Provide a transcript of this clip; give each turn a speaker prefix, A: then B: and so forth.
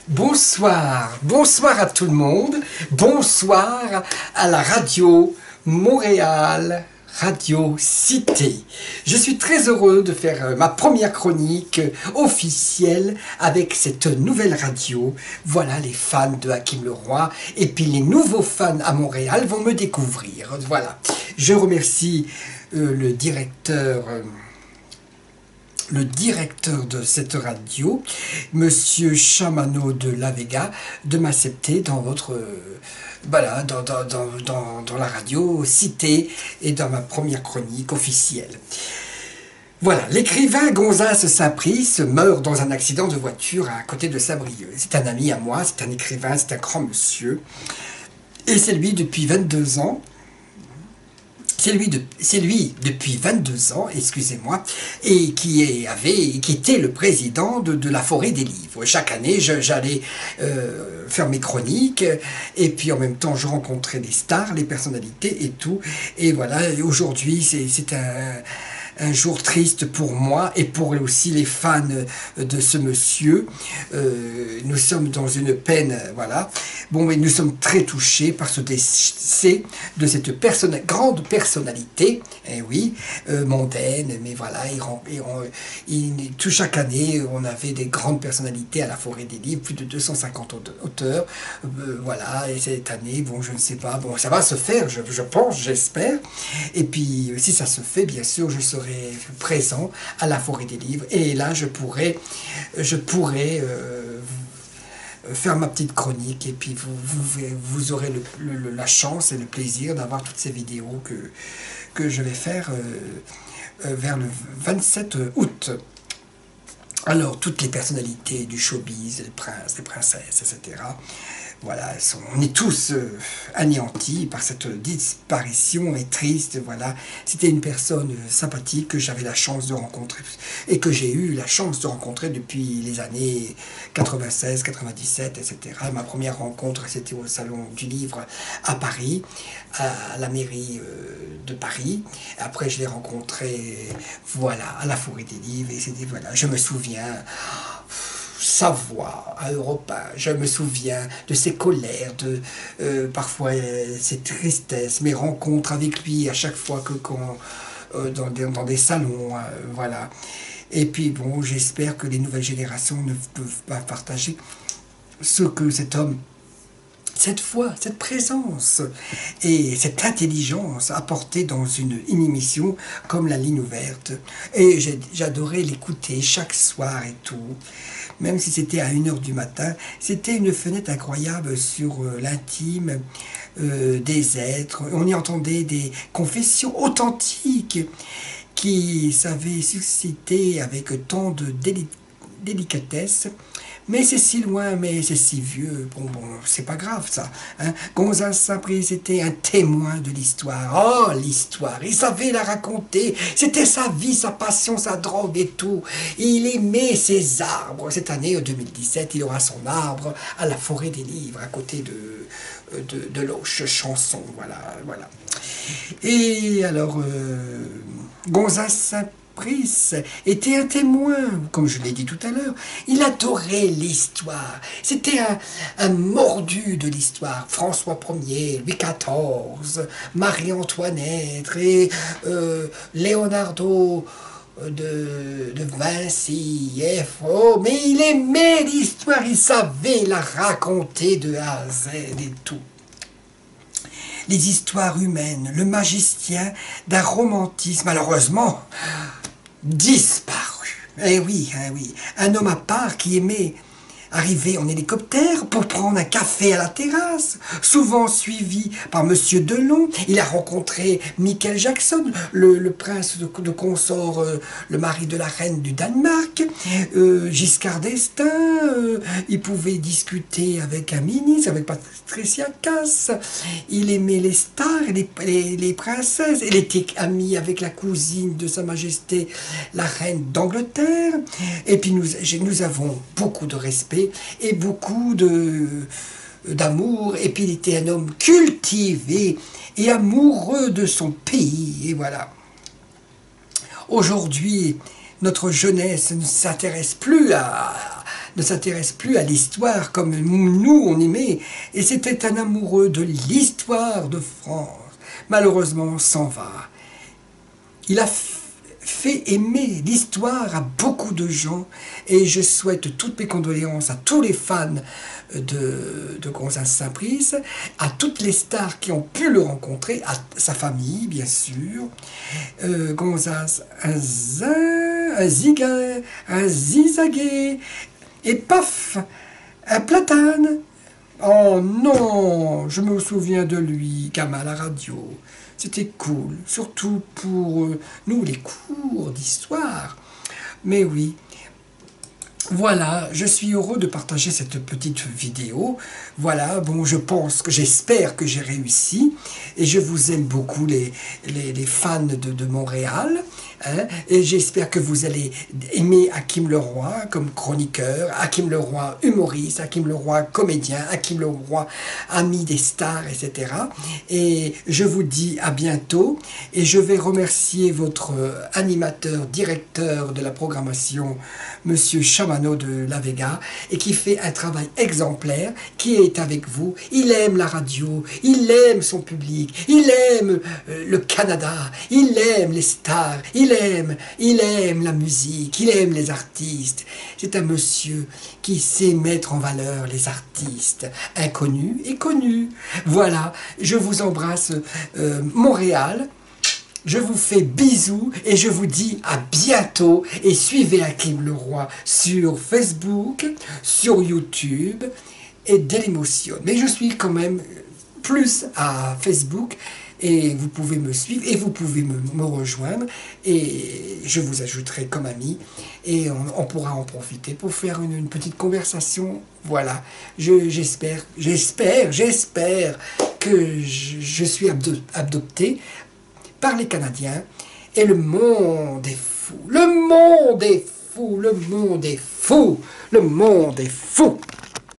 A: Bonsoir, bonsoir à tout le monde, bonsoir à la radio Montréal, Radio Cité. Je suis très heureux de faire ma première chronique officielle avec cette nouvelle radio. Voilà, les fans de Hakim Leroy et puis les nouveaux fans à Montréal vont me découvrir. Voilà, je remercie le directeur de cette radio, Monsieur Chamano de La Vega, de m'accepter dans votre voilà, dans la radio Cité et dans ma première chronique officielle. Voilà, l'écrivain Gonzas Saint-Price meurt dans un accident de voiture à côté de Saint-Brieuc. C'est un ami à moi, c'est un écrivain, c'est un grand monsieur. Et c'est lui depuis 22 ans. C'est lui depuis 22 ans, excusez-moi, et qui était le président de la Forêt des Livres. Chaque année, j'allais faire mes chroniques, et puis en même temps, je rencontrais des stars, les personnalités et tout. Et voilà, aujourd'hui, c'est un jour triste pour moi et pour aussi les fans de ce monsieur. Nous sommes dans une peine, voilà. Bon, mais nous sommes très touchés par ce décès de cette grande personnalité, eh oui, mondaine, mais voilà, chaque année, on avait des grandes personnalités à la Forêt des Livres, plus de 250 auteurs, voilà, et cette année, bon, je ne sais pas, bon, ça va se faire, je pense, j'espère, et puis, si ça se fait, bien sûr, je serai présent à la Forêt des Livres, et là, je pourrais faire ma petite chronique, et puis vous aurez la chance et le plaisir d'avoir toutes ces vidéos que je vais faire vers le 27 août. Alors, toutes les personnalités du showbiz, les princes, les princesses, etc., voilà, on est tous anéantis par cette disparition et triste, voilà. C'était une personne sympathique que j'avais la chance de rencontrer et que j'ai eu la chance de rencontrer depuis les années 96, 97, etc. Ma première rencontre, c'était au Salon du Livre à Paris, à la mairie de Paris. Après, je l'ai rencontré, voilà, à la Forêt des Livres, et c'était, voilà, je me souviens... sa voix à Europe 1, je me souviens de ses colères, de parfois ses tristesses, mes rencontres avec lui à chaque fois dans des salons, voilà. Et puis bon, j'espère que les nouvelles générations ne peuvent pas partager ce que cet homme, cette voix, cette présence et cette intelligence apportée dans une émission comme La Ligne Ouverte. Et j'adorais l'écouter chaque soir et tout. Même si c'était à 1h du matin, c'était une fenêtre incroyable sur l'intime des êtres. On y entendait des confessions authentiques qui savaient susciter avec tant de délicatesse. Mais c'est si loin, mais c'est si vieux. Bon, c'est pas grave ça. Hein. Gonzas Saint-Price était un témoin de l'histoire. Oh, l'histoire, il savait la raconter. C'était sa vie, sa passion, sa drogue et tout. Il aimait ses arbres. Cette année, en 2017, il aura son arbre à la Forêt des Livres, à côté de Loche Chanson. Voilà, voilà. Et alors, Gonzas Saint-Price était un témoin, comme je l'ai dit tout à l'heure. Il adorait l'histoire. C'était un mordu de l'histoire. François Ier, Louis XIV, Marie-Antoinette et Leonardo de Vinci. Oh, mais il aimait l'histoire, il savait la raconter de A à Z et tout. Les histoires humaines, le magicien d'un romantisme, malheureusement, disparu. Eh oui, un homme à part qui aimait arriver en hélicoptère pour prendre un café à la terrasse, souvent suivi par Monsieur Delon. Il a rencontré Michael Jackson, le prince de consort, le mari de la reine du Danemark, Giscard d'Estaing, il pouvait discuter avec un ministre, avec Patricia Cass, il aimait les stars, les princesses, il était ami avec la cousine de Sa Majesté, la reine d'Angleterre, et puis nous avons beaucoup de respect et beaucoup d'amour, et puis il était un homme cultivé et amoureux de son pays, et voilà. Aujourd'hui, notre jeunesse ne s'intéresse plus ne s'intéresse plus à l'histoire comme nous on aimait, et c'était un amoureux de l'histoire de France. Malheureusement, s'en va. Il a fait aimer l'histoire à beaucoup de gens, et je souhaite toutes mes condoléances à tous les fans de Gonzalez Saint-Price, à toutes les stars qui ont pu le rencontrer, à sa famille bien sûr, Gonzalez, un zigzagué, et paf, un platane. Oh non, je me souviens de lui, gamin à la radio. C'était cool, surtout pour nous, les cours d'histoire. Mais oui, voilà, je suis heureux de partager cette petite vidéo. Voilà, bon, j'espère que j'ai réussi. Et je vous aime beaucoup, les fans de Montréal. Hein, et j'espère que vous allez aimer Hakim Leroy comme chroniqueur, Hakim Leroy humoriste, Hakim Leroy comédien, Hakim Leroy ami des stars, etc. Et je vous dis à bientôt. Et je vais remercier votre animateur, directeur de la programmation, Monsieur Chamano de La Vega, et qui fait un travail exemplaire, qui est avec vous. Il aime la radio, il aime son public, il aime le Canada, il aime les stars, il aime la musique, il aime les artistes. C'est un monsieur qui sait mettre en valeur les artistes, inconnus et connus. Voilà, je vous embrasse Montréal. Je vous fais bisous et je vous dis à bientôt. Et suivez Hakim Leroy sur Facebook, sur YouTube et Dailymotion. Mais je suis quand même plus à Facebook. Et vous pouvez me suivre et vous pouvez me rejoindre et je vous ajouterai comme ami et on pourra en profiter pour faire une petite conversation. Voilà, j'espère que je suis adopté par les Canadiens et le monde est fou, le monde est fou, le monde est fou, le monde est fou.